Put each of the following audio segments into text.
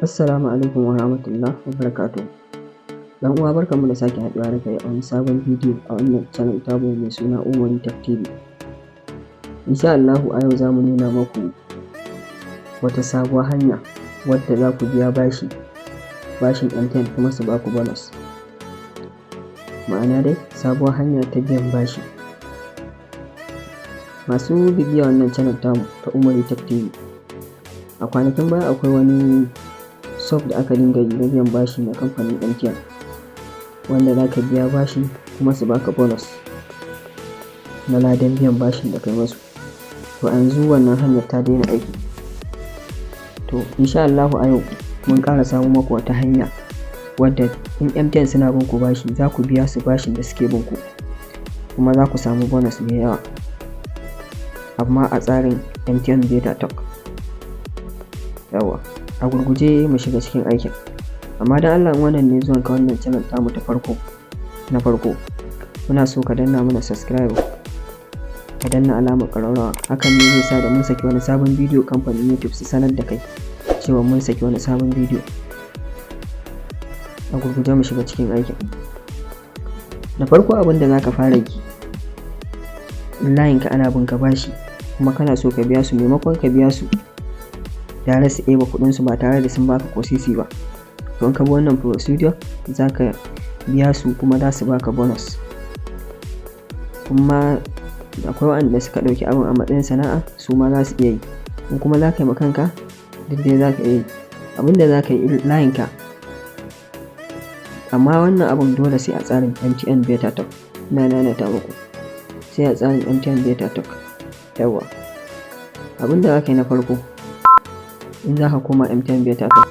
Assalamu alaikum wa rahmatullahi wa barakatuh. Dan uwa barkanmu da sake haɗuwa da kai a wani sabon bidiyo a wannan channel tamu mai suna Umari Tech TV. Insha Allahu a yau za mu nuna maku wata sabuwar hanya wadda za ku biya bashin MTN kuma su baku bonus. Ma'ana dai sabuwar hanya ta biyan bashi. Masu bibiya wannan channel tamu ta Umari Tech TV, a kwanakin baya akwai wani shop da aka dinga yi na biyan bashi na kamfanin MTN, wanda za ka biya bashi kuma su baka bonus na ladan biyan bashin da kai masu. To a yanzu wannan hanyar ta daina aiki. To insha Allahu a yau mun ƙara samu maku wata hanya wadda in MTN suna bin ku bashi za ku biya su bashin da suke bin ku, kuma za ku samu bonus mai yawa, amma a tsarin MTN Beta Talk. Yawa, a gurguje mu shiga cikin aikin. Amma dan Allah, wannan ne zuwan ka wannan channel tamu ta farko, muna so ka danna mana subscribe, ka danna alamar ƙararrawa. Hakan ne zai sa da mun saki wani sabon bidiyo kamfanin YouTube su sanar da kai cewa mun saki wani sabon bidiyo. A gurguje mu shiga cikin aikin. Da farko abin da zaka fara yi, layin ka ana bin ka bashi kuma kana so ka biya su, maimakon ka biya su tare su ɗeba kuɗin su ba tare da sun baka ko sisi ba, don ka bi wannan procedure zaka biya su kuma za su baka bonus. Kuma akwai waɗanda suka ɗauki abin a matsayin sana'a, su ma za su iya yi. In kuma za ka yi ma kanka, duk dai za ka iya yi. Abin da za ka yi layin ka, amma wannan abin dole sai a tsarin MTN Beta Talk. Ina nanata muku, sai a tsarin MTN Beta Talk. Yawa, abin da za ka yi na farko, in za ka koma MTN Beta Talk,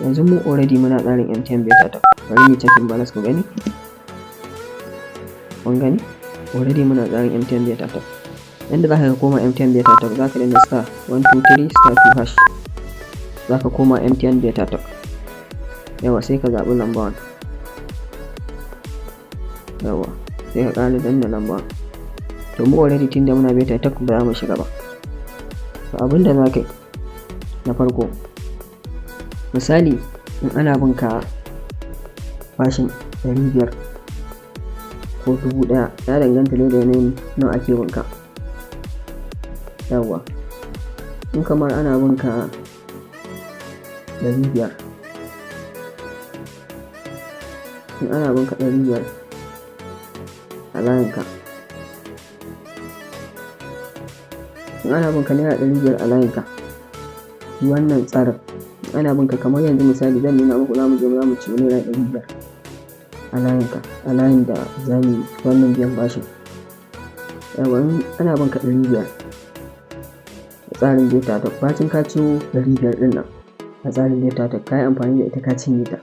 yanzu mu already muna tsarin MTN Beta Talk. Bari mu checking balance ku gani. Kun gani? Already muna tsarin MTN Beta Talk. Yanda za ka koma MTN Beta Talk, za ka danna star 123 star 2 hash. Za ka koma MTN Beta Talk. Yawa, sai ka zaɓi number 1. Yawa, sai ka ƙara danna number 1. To mu already tunda muna Beta Talk ba za mu shiga ba. To abin da za ka yi na farko, misali in ana bin ka bashin 500 ko 1000, ya danganta da yanayin nawa ake bin ka. Yawa, in kamar ana bin ka 500, in ana bin ka 500 a layinka, in ana bin ka naira 500 a layinka, wannan tsarin ana bin ka kamar yanzu misali zan nuna muku, za mu ci naira 500 a layinka, a layin da za mu yi wannan biyan bashin. Yawa, ana bin ka 500 a tsarin Beta Talk, bacin ka ciwo 500 ɗin nan a tsarin Beta Talk, ka yi amfani da ita ka cinye ta.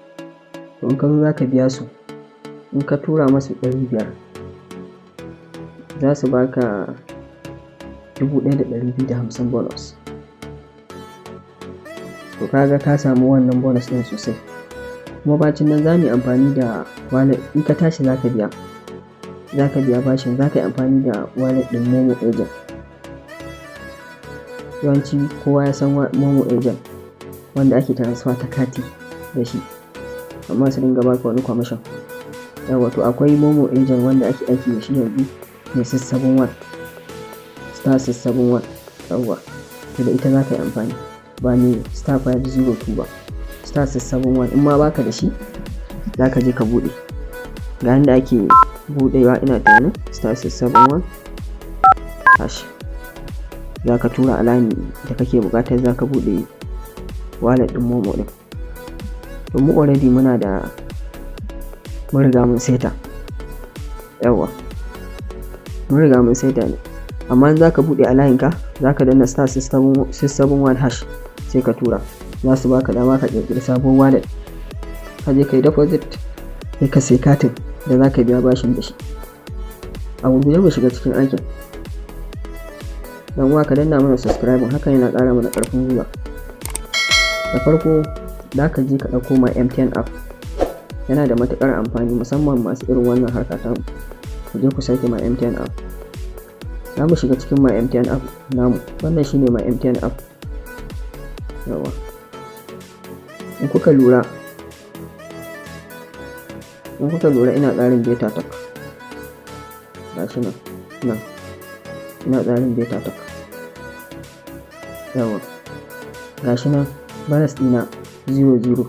To in ka zo za ka biya su, in ka tura masu 500 za su baka 1250 bonus. To kaga ka samu wannan bonus ɗin sosai. Kuma bacin nan za mu yi amfani da wallet. In ka tashi za ka biya bashin, za ka yi amfani da wallet ɗin Momo Agent. Yawanci kowa ya san Momo Agent, wanda ake transfer ta kati da shi, amma su dinga baka wani commission. Yawa, to akwai Momo Agent wanda ake aiki da shi yanzu mai 671 star 671. Yawa, to da ita za ka yi amfani, ba ne star 502 ba, star 671. in ma baka da shi za ka je ka buɗe, ga yanda ake buɗewa. Ina tunanin star 671 hash, za ka tura a line da kake buƙatar, za ka buɗe wallet ɗin Momo ɗin. To mu already mun riga mun seta. Yawa, mun riga mun seta ne, amma za ka buɗe a layinka, za ka danna star 671 hash, sai ka tura. Za su baka dama ka ƙirƙiri sabon wallet, ka je ka yi deposit, sai ka sai katin da za ka biya bashin da shi. A gurguje mu shiga cikin aikin. Dan uwa, ka danna mana subscribe, hakan yana ƙara mana ƙarfin gwiwa. Da farko za ka je ka ɗauko My MTN app, yana da matuƙar amfani musamman masu irin wannan harka ta. Ku je ku sauke My MTN app. Za mu shiga cikin My MTN app namu. Wannan shine My MTN app. Yawa, in kuka lura ina tsarin beta talk, gashi nan ina tsarin beta talk, yawa gashi nan bonus ɗina 00,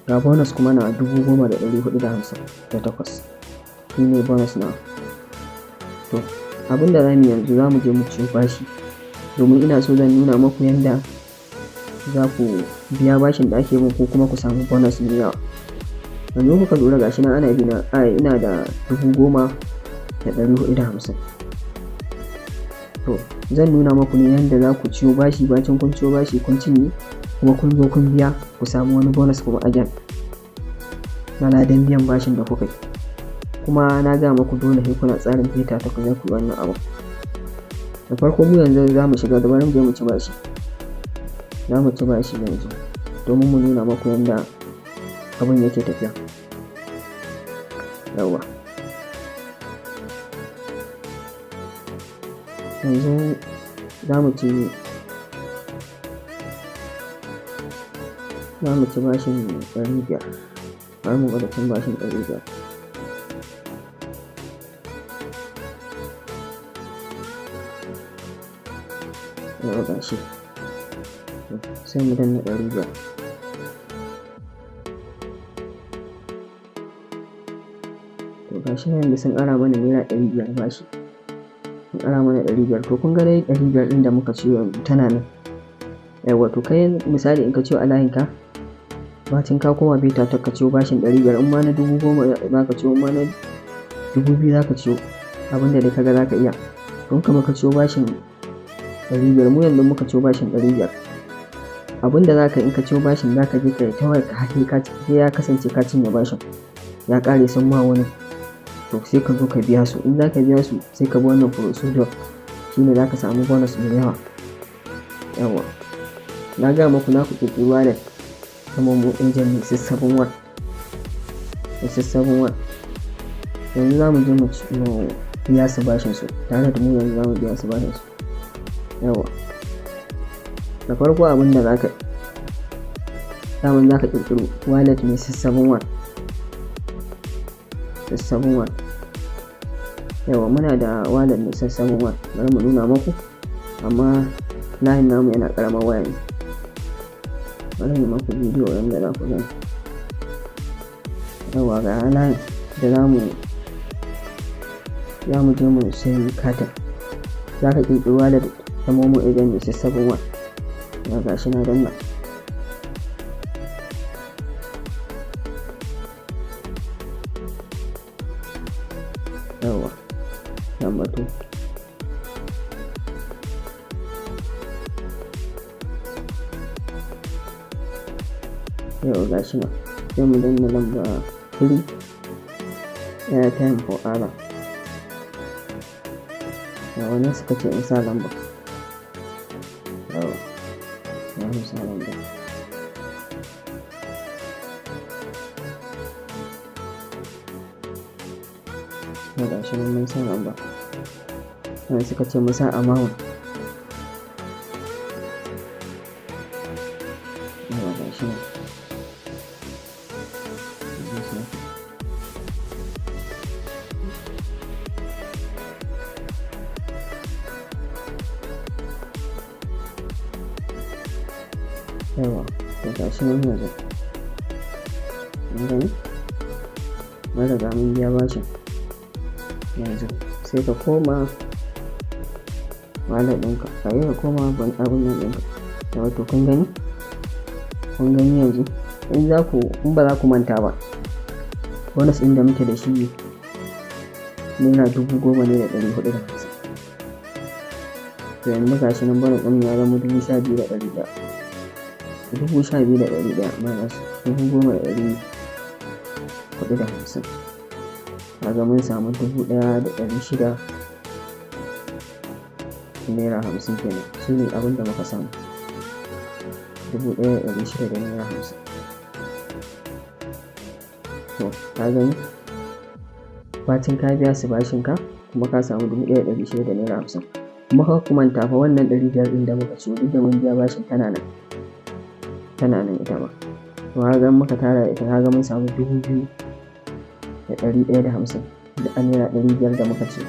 ga bonus kuma na 10,458 shine bonus na. To abinda za mu yanzu za mu je mu ciyo bashi, domin ina so zan nuna maku yanda za ku biya bashin da ake muku kuma ku samu bonus mai yawa. Yanzu kuka lura gashi nan ana bina ina da 10,450. To zan nuna maku ne yanda za ku ciyo bashi, bacin kun ciyo bashi kun cinye kuma kun zo kun biya ku samu wani bonus kuma again na ladan biyan bashin da kuka yi. Kuma na ga maku dole sai kuna tsarin beta talk za ku yi wannan abu. Da farko mu yanzu za mu shiga da bari mu je mu ci bashi, za mu ci bashi yanzu domin mu nuna maku yanda abin yake tafiya. Yawa yanzu za mu ci bashin 500, bari mu gwada cin bashin 500. Yawa gashi sai mu danna 500. To gashi nan yanzu sun ara mana naira 500 bashi, sun ara mana 500. To kun ga dai 500 ɗin da muka ciyo yanzu tana nan. Yawa to kai misali in ka ciyo a layinka, bacin ka koma beta talk ka ciyo bashin 500, in ma na 10,000 za ka ciyo, in ma na 2,000 za ka ciyo, abinda dai kaga za ka iya. Don kama ka ciyo bashin 500, mu yanzu muka ciyo bashin 500, abinda za ka in ka ciyo bashin za ka je ka yi ta wayar ka ya kasance ka cinye bashin ya ƙare sun ma wani, to sai ka zo ka biya su. In za ka biya su sai ka bi wannan procedure, shine za ka samu bonus mai yawa. Yawa na ga maku na ku ƙirƙiri wallet ta Momo Agent mai 671. Yanzu za mu je mu biya su bashin su tare da mu, yanzu za mu biya su bashin su. Yawa da farko abinda za ka daman za ka ƙirƙiri wallet mai 671. Yawa muna da wallet mai 671, bari mu nuna maku, amma layin namu yana ƙaramar waya ne. Bari mu maku bidiyo yanda za ku gani. Yawa ga layin da za mu je mu sayi katin, za ka ƙirƙiri wallet ta Momo Agent mai 671. Ya gashi na danna. Yawa lambatu, yawa gashi nan sai mu danna lamba 3 airtime for Ara. Yawa ne suka ce in sa lamba, yawa na sa lamba. Yawa gashi nan mun sa lamba, sai suka ce mu sa amount. Yawa gashi nan yawa to gashi nan yanzu mun gani mun riga mun biya bashin. Yanzu sai ka koma wallet ɗinka, ka koma abin nan ɗinka. Yawa to kun gani yanzu in ba za ku manta ba, bonus ɗin da muke da shi naira 10,450. to yanzu gashi nan bonus ɗin ya zama 12,100, 12,100 minus 10,450. Kaga mun samu 1,600 naira 50 kenan, shine abin da muka samu, 1,600 da naira 50. To ka gani bacin ka biya su bashin ka kuma ka samu 1,600 da naira 50. Kuma ka manta fa wannan 500 ɗin da muka ciyo duk da mun biya bashin tana nan ita ma. to kaga muka tara ita kaga mun samu 2,150 da naira 500 da muka ce.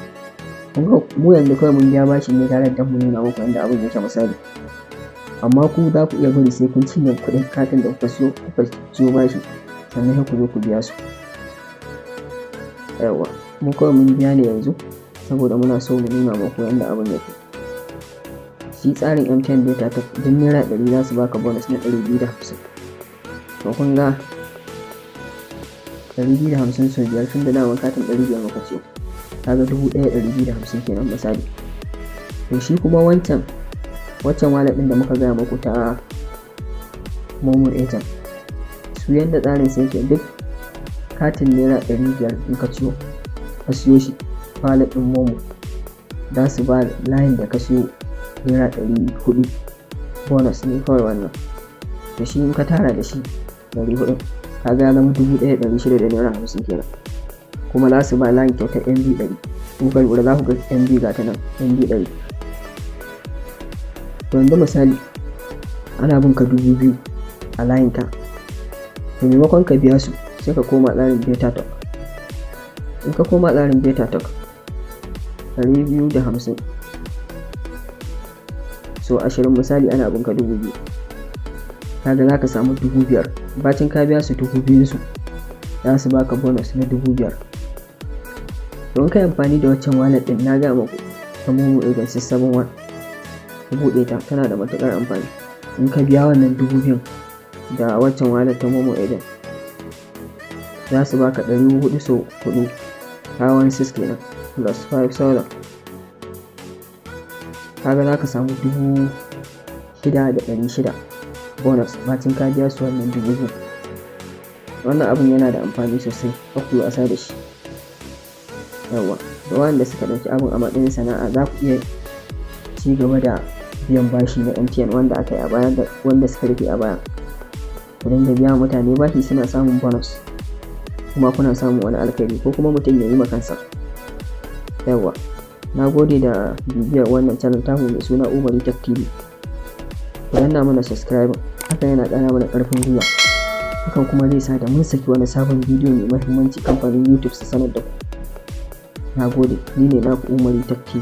Mu yanzu kawai mun biya bashi ne tare da mu nuna muku yadda abin yake misali, amma ku za ku iya bari sai kun cinye kuɗin katin da kuka siyo bashi sannan ku zo ku biya su. Yawwa mu kawai mun biya ne yanzu saboda muna so mu nuna muku yadda abin yake. Shi tsarin MTN data ta duk naira 100 za su baka bonus na 250. To kun ga 250 sau 5 tun da dama katin 500 muka ce, kaga 1,250 kenan misali. To shi kuma waccan wallet ɗin da muka gaya muku ta Momo agent, su yanda tsarin sai yake duk katin naira 500 in ka siyo shi wallet ɗin Momo za su ba layin da ka siyo naira 400 bonus ne kawai wannan. To shi in ka tara da shi 400 kaga ya zama 1,650 kenan, kuma za su ba layin kyautar MB 100. Kuka lura za ku ga MB ga ta nan MB 100. To yanzu misali ana bin ka 2,000 a layin ka, to maimakon ka biya su sai ka koma tsarin beta talk. In ka koma tsarin beta talk 250 so 20 misali ana bin ka 2,000, kaga za ka samu 5,000. Bacin ka biya su 2,000 su za su baka bonus na 5,000. don kai amfani da waccan wallet din na ga muku ta Momo agent 671 ku buɗe ta, tana da matuƙar amfani. In ka biya wannan 2,000 da waccan wallet ta Momo agent za su baka 400 so 4 16 kenan plus 5,000, kaga za ka samu 6,600 bonus bacin ka biya su wannan 2,000. Wannan abin yana da amfani sosai, ba ku yi wasa da shi. Yawwa da wanda suka ɗauki abin a matsayin sana'a za ku iya ci gaba da biyan bashi na MTN wanda aka yi a baya da wanda suka rufe a baya. Ku dinga biya mutane bashi suna samun bonus kuma kuna samun wani alkhairi, ko kuma mutum ya yi ma kansa. Yawwa na gode da bibiyar wannan channel tamu mai suna Umari Tech TV. Ku danna mana subscribe, hakan yana ƙara mana ƙarfin gwiwa, hakan kuma zai sa da mun saki wani sabon bidiyo mai muhimmanci kamfanin YouTube su sanar da ku. Na gode, ni ne naku Umari Tech TV.